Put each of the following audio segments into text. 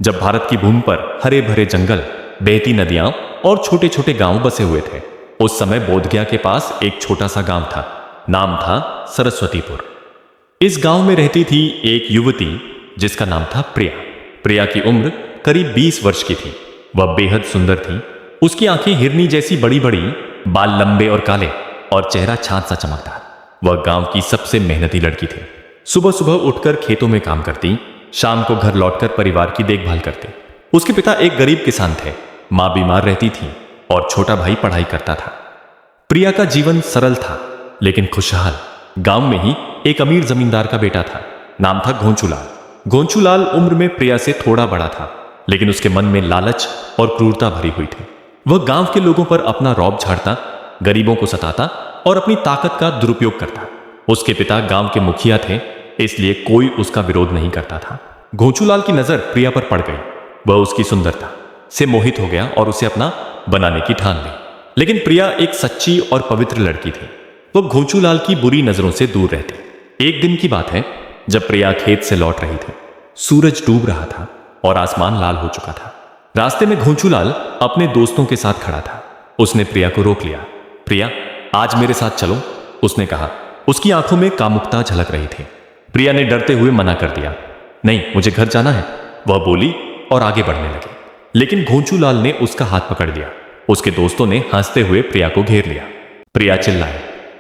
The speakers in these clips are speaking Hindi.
जब भारत की भूमि पर हरे भरे जंगल, बहती नदियां और छोटे छोटे गांव बसे हुए थे। उस समय बोधगया के पास एक छोटा सा गांव था। नाम था सरस्वतीपुर। इस गांव में रहती थी एक युवती जिसका नाम था प्रिया। प्रिया की उम्र करीब 20 वर्ष की थी। वह बेहद सुंदर थी। उसकी आंखें हिरनी जैसी बड़ी बड़ी, बाल लंबे और काले और चेहरा छाछ सा चमकदार। वह गांव की सबसे मेहनती लड़की थी। सुबह सुबह उठकर खेतों में काम करती, शाम को घर लौटकर परिवार की देखभाल करती। उसके पिता एक गरीब किसान थे, मां बीमार रहती थी और छोटा भाई पढ़ाई करता था। प्रिया का जीवन सरल था लेकिन खुशहाल। गांव में ही एक अमीर जमींदार का बेटा था। नाम था घोंचूलाल। घोंचूलाल उम्र में प्रिया से थोड़ा बड़ा था, लेकिन उसके मन में लालच और क्रूरता भरी हुई थी। वह गांव के लोगों पर अपना रौब झाड़ता, गरीबों को सताता और अपनी ताकत का दुरुपयोग करता। उसके पिता गांव के मुखिया थे, इसलिए कोई उसका विरोध नहीं करता था। घोंचूलाल की नजर प्रिया पर पड़ गई। वह उसकी सुंदरता से मोहित हो गया और उसे अपना बनाने की ठान ली। लेकिन प्रिया एक सच्ची और पवित्र लड़की थी। वह घोंचूलाल की बुरी नजरों से दूर रहती। एक दिन की बात है, जब प्रिया खेत से लौट रही थी। सूरज डूब रहा था और आसमान लाल हो चुका था। रास्ते में घोंचूलाल अपने दोस्तों के साथ खड़ा था। उसने प्रिया को रोक लिया। प्रिया, आज मेरे साथ चलो, उसने कहा। उसकी आंखों में कामुकता झलक रही थी। प्रिया ने डरते हुए मना कर दिया। नहीं, मुझे घर जाना है, वह बोली और आगे बढ़ने लगी। लेकिन घोंचूलाल ने उसका हाथ पकड़ लिया। उसके दोस्तों ने हंसते हुए प्रिया को घेर लिया। प्रिया चिल्लाई,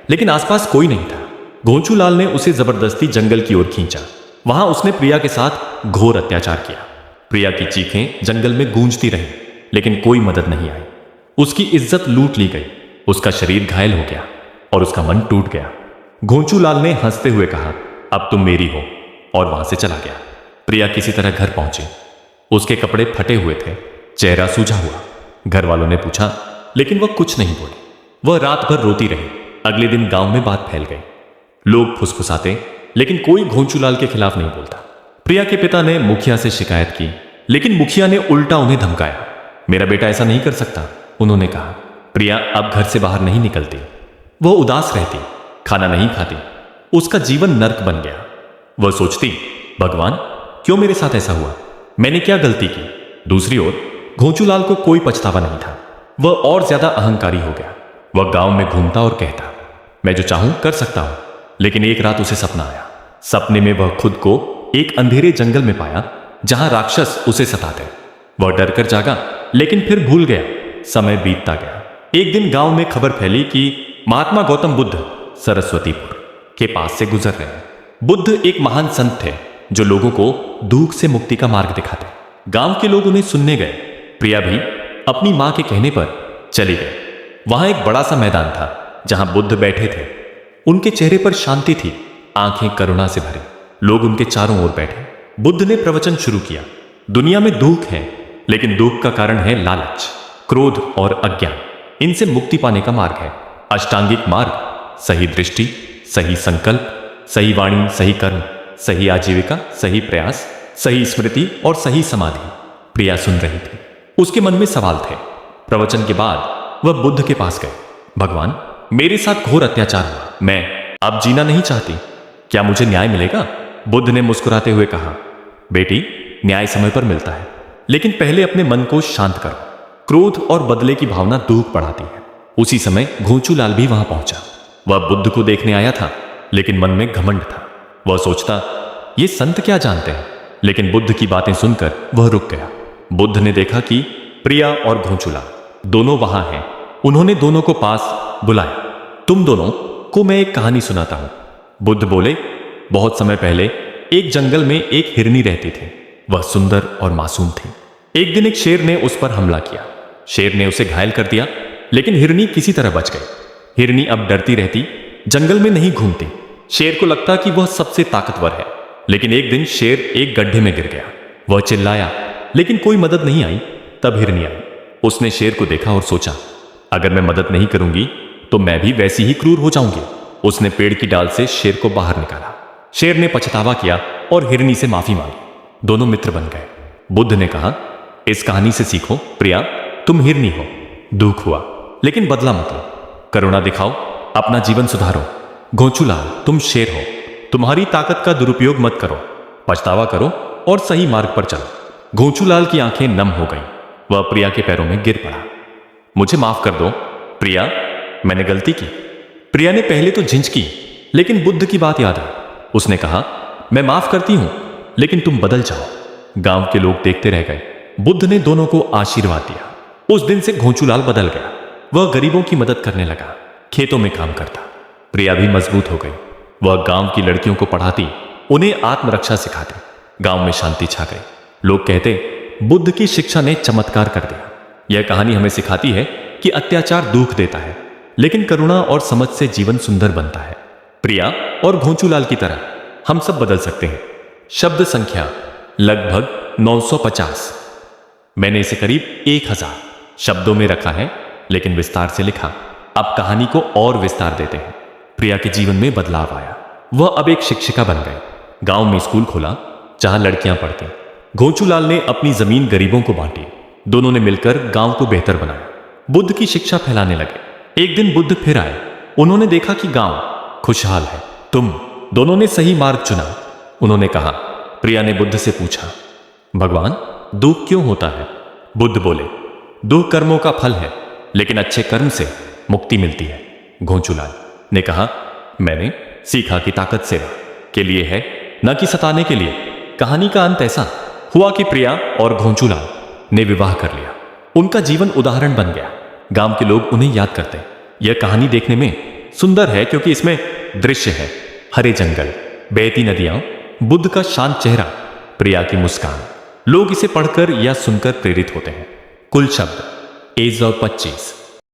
लेकिन आसपास कोई नहीं था। घोंचूलाल ने उसे जबरदस्ती जंगल की ओर खींचा। वहां उसने प्रिया के साथ घोर अत्याचार किया। प्रिया की चीखें जंगल में गूंजती रहीं, लेकिन कोई मदद नहीं आई। उसकी इज्जत लूट ली गई, उसका शरीर घायल हो गया और उसका मन टूट गया। घोंचूलाल ने हंसते हुए कहा, अब तुम मेरी हो, और वहां से चला गया। प्रिया किसी तरह घर पहुंची। उसके कपड़े फटे हुए थे, चेहरा सूजा हुआ। घर वालों ने पूछा, लेकिन वह कुछ नहीं बोली। वह रात भर रोती रही। अगले दिन गांव में बात फैल गई। लोग फुसफुसाते, लेकिन कोई घोंचूलाल के खिलाफ नहीं बोलता। प्रिया के पिता ने मुखिया से शिकायत की, लेकिन मुखिया ने उल्टा उन्हें धमकाया। मेरा बेटा ऐसा नहीं कर सकता, उन्होंने कहा। प्रिया अब घर से बाहर नहीं निकलती। वह उदास रहती, खाना नहीं खाती। उसका जीवन नर्क बन गया। वह सोचती, भगवान, क्यों मेरे साथ ऐसा हुआ? मैंने क्या गलती की? दूसरी ओर घोंचूलाल को कोई पछतावा नहीं था। वह और ज्यादा अहंकारी हो गया। वह गांव में घूमता और कहता, मैं जो चाहूं कर सकता हूं। लेकिन एक रात उसे सपना आया। सपने में वह खुद को एक अंधेरे जंगल में पाया, जहां राक्षस उसे सताते। वह डर कर जागा, लेकिन फिर भूल गया। समय बीतता गया। एक दिन गांव में खबर फैली कि महात्मा गौतम बुद्ध सरस्वतीपुर के पास से गुजर रहे हैं। बुद्ध एक महान संत थे जो लोगों को दुख से मुक्ति का मार्ग दिखाते। गांव के लोग उन्हें सुनने गए। प्रिया भी अपनी मां के कहने पर चली गई। वहां एक बड़ा सा मैदान था जहां बुद्ध बैठे थे। उनके चेहरे पर शांति थी, आंखें करुणा से भरी। लोग उनके चारों ओर बैठे। बुद्ध ने प्रवचन शुरू किया। दुनिया में दुख है, लेकिन दुख का कारण है लालच, क्रोध और अज्ञान। इनसे मुक्ति पाने का मार्ग है अष्टांगिक मार्ग, सही दृष्टि, सही संकल्प, सही वाणी, सही कर्म, सही आजीविका, सही प्रयास, सही स्मृति और सही समाधि। प्रिया सुन रही थी। उसके मन में सवाल थे। प्रवचन के बाद वह बुद्ध के पास गए। भगवान, मेरे साथ घोर अत्याचार हुआ। मैं अब जीना नहीं चाहती। क्या मुझे न्याय मिलेगा? बुद्ध ने मुस्कुराते हुए कहा, बेटी, न्याय समय पर मिलता है, लेकिन पहले अपने मन को शांत करो। क्रोध और बदले की भावना दुख बढ़ाती है। उसी समय घोंचूलाल भी वहां पहुंचा। वह बुद्ध को देखने आया था, लेकिन मन में घमंड था। वह सोचता, ये संत क्या जानते हैं? लेकिन बुद्ध की बातें सुनकर वह रुक गया। बुद्ध ने देखा कि प्रिया और घोंचूलाल दोनों वहां हैं। उन्होंने दोनों को पास बुलाया। तुम दोनों को मैं एक कहानी सुनाता हूं। बुद्ध बोले, बहुत समय पहले एक जंगल में एक हिरनी रहती थी। वह सुंदर और मासूम थी। एक दिन एक शेर ने उस पर हमला किया। शेर ने उसे घायल कर दिया, लेकिन हिरनी किसी तरह बच गई। हिरनी अब डरती रहती, जंगल में नहीं घूमती। शेर को लगता कि वह सबसे ताकतवर है। लेकिन एक दिन शेर एक गड्ढे में गिर गया। वह चिल्लाया, लेकिन कोई मदद नहीं आई। तब हिरनी आई। उसने शेर को देखा और सोचा, अगर मैं मदद नहीं करूंगी तो मैं भी वैसी ही क्रूर हो जाऊंगी। उसने पेड़ की डाल से शेर को बाहर निकाला। शेर ने पछतावा किया और हिरनी से माफी मांगी। दोनों मित्र बन गए। बुद्ध ने कहा, इस कहानी से सीखो, प्रिया, तुम हिरनी हो, दुख हुआ, लेकिन बदला मत लो। करुणा दिखाओ, अपना जीवन सुधारो। घोंचूलाल, तुम शेर हो, तुम्हारी ताकत का दुरुपयोग मत करो। पछतावा करो और सही मार्ग पर चलो। घोंचूलाल की आंखें नम हो गईं। वह प्रिया के पैरों में गिर पड़ा। मुझे माफ कर दो प्रिया, मैंने गलती की। प्रिया ने पहले तो झिझकी, लेकिन बुद्ध की बात याद आई। उसने कहा, मैं माफ करती हूं, लेकिन तुम बदल जाओ। गांव के लोग देखते रह गए। बुद्ध ने दोनों को आशीर्वाद दिया। उस दिन से घोंचूलाल बदल गया। वह गरीबों की मदद करने लगा, खेतों में काम करता। प्रिया भी मजबूत हो गई। वह गांव की लड़कियों को पढ़ाती, उन्हें आत्मरक्षा सिखाती। गांव में शांति छा गई। लोग कहते, बुद्ध की शिक्षा ने चमत्कार कर दिया। यह कहानी हमें सिखाती है कि अत्याचार दुख देता है, लेकिन करुणा और समझ से जीवन सुंदर बनता है। प्रिया और घोंचूलाल की तरह हम सब बदल सकते हैं। शब्द संख्या लगभग 950। मैंने इसे करीब 1000 शब्दों में रखा है, लेकिन विस्तार से लिखा। अब कहानी को और विस्तार देते हैं। प्रिया के जीवन में बदलाव आया। वह अब एक शिक्षिका बन गई। गांव में स्कूल खोला जहां लड़कियां पढ़ती। घोंचूलाल ने अपनी जमीन गरीबों को बांटी। दोनों ने मिलकर गांव को बेहतर बनाया। बुद्ध की शिक्षा फैलाने लगे। एक दिन बुद्ध फिर आए। उन्होंने देखा कि गांव खुशहाल है। तुम दोनों ने सही मार्ग चुना, उन्होंने कहा। प्रिया ने बुद्ध से पूछा, भगवान, दुख क्यों होता है? बुद्ध बोले, दुख कर्मों का फल है, लेकिन अच्छे कर्म से मुक्ति मिलती है। घोंचूलाल ने कहा, मैंने सीखा कि ताकत सेवा के लिए है, न कि सताने के लिए। कहानी का अंत ऐसा हुआ कि प्रिया और घोंचूलाल ने विवाह कर लिया। उनका जीवन उदाहरण बन गया। गांव के लोग उन्हें याद करते। यह कहानी देखने में सुंदर है क्योंकि इसमें दृश्य है, हरे जंगल, बहती नदियां, बुद्ध का शांत चेहरा, प्रिया की मुस्कान। लोग इसे पढ़कर या सुनकर प्रेरित होते हैं। कुल शब्द 125।